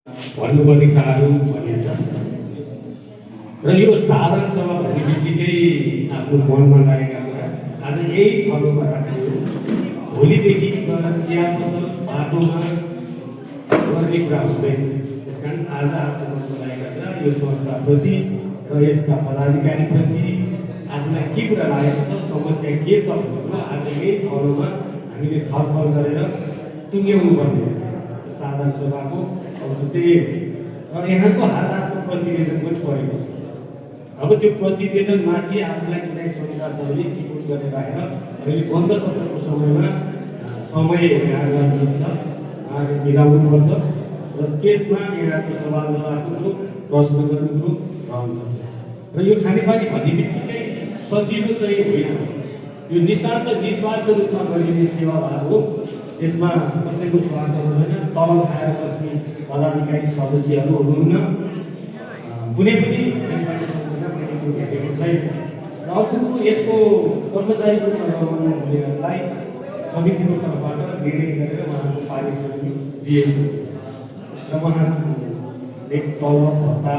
भन्नुपर्ने कुराहरू भनिन्छ र यो साधारण सभा भन्ने बित्तिकै आफ्नो मनमा लागेका कुरा आज यही ठाउँमा राख्यो। भोलिदेखि गएर चिया पसल बाटोमा गर्ने कुरा हुँदैन। त्यस कारण आज आफ्नो मनमा लागेका कुरा यो संस्थाप्रति र यसका पदाधिकारीप्रति आफूलाई के कुरा लागेको छ, समस्या के छ भनेर आज यही ठाउँमा हामीले छलफल गरेर टुङ्ग्याउनु पर्ने साधारण सभाको त्यही र यहाँको हातको प्रतिवेदन पनि परेको छ। अब त्यो प्रतिवेदनमाथि आफूलाई कुनै शङ्का छ भने टिप्पणी गरेर राखेर अहिले बन्द सत्रको समयमा समय यहाँलाई दिन्छ, उहाँले मिलाउनुपर्छ र त्यसमा यहाँको सभाको प्रश्न गर्नुको रहन्छ। र यो खानेपानी भन्ने बित्तिकै सजिलो चाहिँ होइन, यो नितान्त निस्वार्थ रूपमा गरिने सेवाभाव हो। यसमा कसैको स्वार्थ हुँदैन, तल खाएर बस्ने पदाधिकारी सदस्यहरू हुनुहुन्न, कुनै पनि भेटेको छैन। र अर्को यसको कर्मचारीको तर्फलाई समितिको तर्फबाट निर्णय गरेर उहाँको पारिश्रमिक दिएको र उहाँले तलब भत्ता